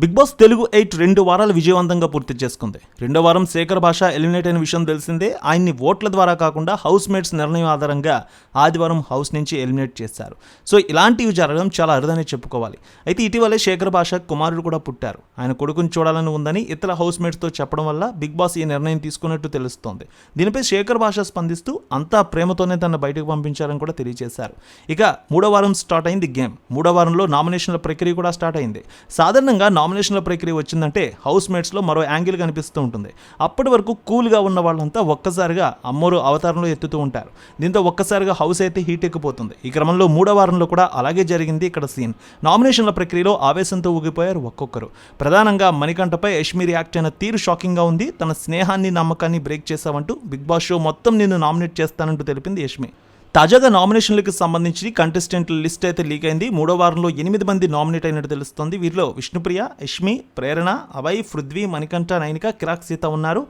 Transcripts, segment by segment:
Big boss Telugu 8 2 వారాలు విజయవంతంగా పూర్తి చేసుకుంది. రెండో వారం శేఖర్ భాష ఎలిమినేట్ అయిన విషయం తెలిసిందే. ఆయన్ని ఓట్ల ద్వారా కాకుండా హౌస్ మేట్స్ నిర్ణయం ఆధారంగా ఆదివారం హౌస్ నుంచి ఎలిమినేట్ చేశారు. సో ఇలాంటివి జరగడం చాలా అరుదని చెప్పుకోవాలి. అయితే ఇటీవలే శేఖర్ భాష కుమారుడు కూడా పుట్టారు. ఆయన కొడుకుని చూడాలని ఉందని ఇతర హౌస్ మేట్స్తో చెప్పడం వల్ల బిగ్ బాస్ ఈ నిర్ణయం తీసుకున్నట్టు తెలుస్తోంది. దీనిపై శేఖర్ భాష స్పందిస్తూ అంతా ప్రేమతోనే తన బయటకు పంపించారని కూడా తెలియజేశారు. ఇక మూడో వారం స్టార్ట్ అయింది గేమ్. మూడో వారంలో నామినేషన్ల ప్రక్రియ కూడా స్టార్ట్ అయింది. సాధారణంగా నామినేషన్ల ప్రక్రియ వచ్చిందంటే హౌస్ మేట్స్లో మరో యాంగిల్ కనిపిస్తూ ఉంటుంది. అప్పటి వరకు కూల్గా ఉన్న వాళ్ళంతా ఒక్కసారిగా అమ్మోరు అవతారంలో ఎత్తుతూ ఉంటారు. దీంతో ఒక్కసారిగా హౌస్ అయితే హీట్ ఎక్కిపోతుంది. ఈ క్రమంలో మూడో వారంలో కూడా అలాగే జరిగింది. ఇక్కడ సీన్ నామినేషన్ల ప్రక్రియలో ఆవేశంతో ఊగిపోయారు ఒక్కొక్కరు. ప్రధానంగా మణికంఠపై యష్మి రియాక్ట్ అయిన తీరు షాకింగ్గా ఉంది. తన స్నేహాన్ని నమ్మకాన్ని బ్రేక్ చేశావంటూ బిగ్ బాస్ షో మొత్తం నిన్ను నామినేట్ చేస్తానంటూ తెలిపింది యష్మి. తాజాగా నామినేషన్లకు సంబంధించి కంటెస్టెంట్ల లిస్ట్ అయితే లీక్ అయింది. మూడో వారంలో 8 మంది నామినేట్ అయినట్టు తెలుస్తోంది. వీరిలో విష్ణుప్రియ, యష్మి, ప్రేరణ, అభయ్, పృథ్వీ, మణికంఠ, నైనిక, కిరాక్ సీత ఉన్నారు.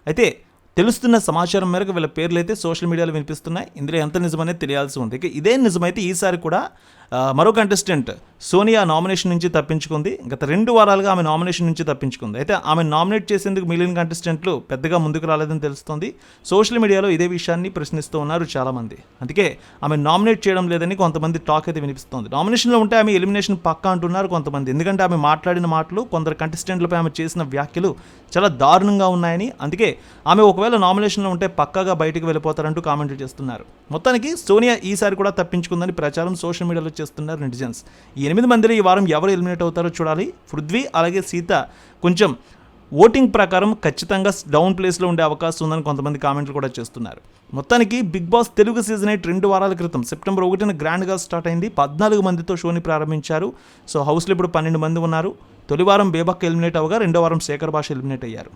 అయితే తెలుస్తున్న సమాచారం మేరకు వీళ్ళ పేర్లు అయితే సోషల్ మీడియాలో వినిపిస్తున్నాయి. ఇందులో ఎంత నిజమనేది తెలియాల్సి ఉంది. ఇక ఇదే నిజమైతే ఈసారి కూడా మరో కంటెస్టెంట్ సోనియా నామినేషన్ నుంచి తప్పించుకుంది. గత 2 వారాలుగా ఆమె నామినేషన్ నుంచి తప్పించుకుంది. అయితే ఆమె నామినేట్ చేసేందుకు మిగిలిన కంటెస్టెంట్లు పెద్దగా ముందుకు రాలేదని తెలుస్తోంది. సోషల్ మీడియాలో ఇదే విషయాన్ని ప్రశ్నిస్తూ ఉన్నారు చాలామంది. అందుకే ఆమె నామినేట్ చేయడం లేదని కొంతమంది టాక్ అయితే వినిపిస్తోంది. నామినేషన్లో ఉంటే ఆమె ఎలిమినేషన్ పక్కా అంటున్నారు కొంతమంది. ఎందుకంటే ఆమె మాట్లాడిన మాటలు, కొందరు కంటెస్టెంట్లపై ఆమె చేసిన వ్యాఖ్యలు చాలా దారుణంగా ఉన్నాయని, అందుకే ఆమె ఒకవేళ నామినేషన్లో ఉంటే పక్కాగా బయటకు వెళ్ళిపోతారంటూ కామెంట్లు చేస్తున్నారు. మొత్తానికి సోనియా ఈసారి కూడా తప్పించుకుందని ప్రచారం సోషల్ మీడియాలో చేస్తున్నారు నెటిజన్స్. ఈ 8 మందిలో ఈ వారం ఎవరు ఎలిమినేట్ అవుతారో చూడాలి. పృథ్వీ అలాగే సీత కొంచెం ఓటింగ్ ప్రకారం ఖచ్చితంగా డౌన్ ప్లేస్లో ఉండే అవకాశం ఉందని కొంతమంది కామెంట్లు కూడా చేస్తున్నారు. మొత్తానికి బిగ్ బాస్ తెలుగు సీజన్ 8 2 వారాల క్రితం సెప్టెంబర్ 1న గ్రాండ్గా స్టార్ట్ అయింది. 14 మందితో షోని ప్రారంభించారు. సో హౌస్లో ఇప్పుడు 12 మంది ఉన్నారు. తొలి వారం బేబక్ ఎలిమినేట్ అవగా రెండో వారం శేఖర్ భాష ఎలిమినేట్ అయ్యారు.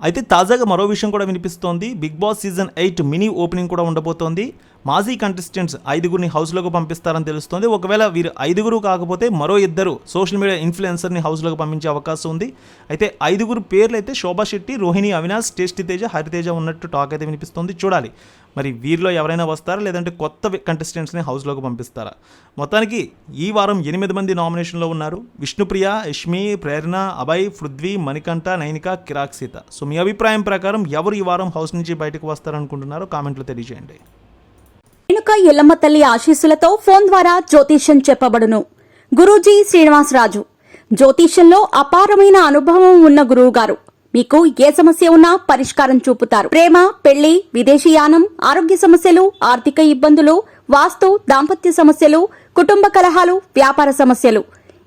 అయితే తాజాగా మరో విషయం కూడా వినిపిస్తోంది. Bigg Boss season 8 mini opening కూడా ఉండబోతోంది. మాజీ కంటెస్టెంట్స్ 5గురిని హౌస్లోకి పంపిస్తారని తెలుస్తోంది. ఒకవేళ వీరు 5గురు కాకపోతే మరో 2 సోషల్ మీడియా ఇన్ఫ్లుయెన్సర్ని హౌస్లోకి పంపించే అవకాశం ఉంది. అయితే 5గురు పేర్లు అయితే శోభా శెట్టి, రోహిణి, అవినాష్, టేస్టీ తేజ, హరితేజ ఉన్నట్టు టాక్ అయితే వినిపిస్తోంది. చూడాలి మరి వీరిలో ఎవరైనా వస్తారా లేదంటే కొత్త కంటెస్టెంట్స్ని హౌస్లోకి పంపిస్తారా. మొత్తానికి ఈ వారం 8 మంది నామినేషన్లో ఉన్నారు. విష్ణుప్రియ, యష్మి, ప్రేరణ, అభయ్, పృథ్వీ, మణికంఠ, నైనిక, కిరాక్ సీత. సో మీ అభిప్రాయం ప్రకారం ఎవరు ఈ వారం హౌస్ నుంచి బయటకు వస్తారనుకుంటున్నారో కామెంట్లో తెలియజేయండి. రేణుక ఎల్లమ్మ తల్లి ఆశీస్సులతో ఫోన్ ద్వారా జ్యోతిష్యం చెప్పబడును. గురూజీ శ్రీనివాసరాజు జ్యోతిష్యంలో అపారమైన అనుభవం ఉన్న గురువు గారు మీకు ఏ సమస్య ఉన్నా పరిష్కారం చూపుతారు. ప్రేమ, పెళ్లి, విదేశీయానం, ఆరోగ్య సమస్యలు, ఆర్థిక ఇబ్బందులు, వాస్తు, దాంపత్య సమస్యలు, కుటుంబ కలహాలు, వ్యాపార సమస్యలు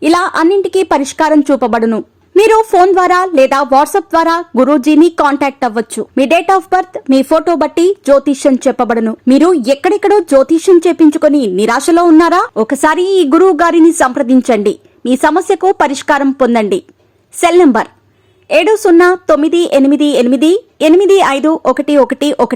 ఇలా అన్నింటికీ పరిష్కారం చూపబడును. మీరు ఫోన్ ద్వారా లేదా వాట్సాప్ ద్వారా గురూజీని కాంటాక్ట్ అవ్వచ్చు. మీ డేట్ ఆఫ్ బర్త్, మీ ఫోటో బట్టి జ్యోతిష్యం చెప్పబడును. మీరు ఎక్కడెక్కడో జ్యోతిష్యం చేపించుకొని నిరాశలో ఉన్నారా? ఒకసారి ఈ గురువు గారిని సంప్రదించండి. మీ సమస్యకు పరిష్కారం పొందండి. Cell number 7098885511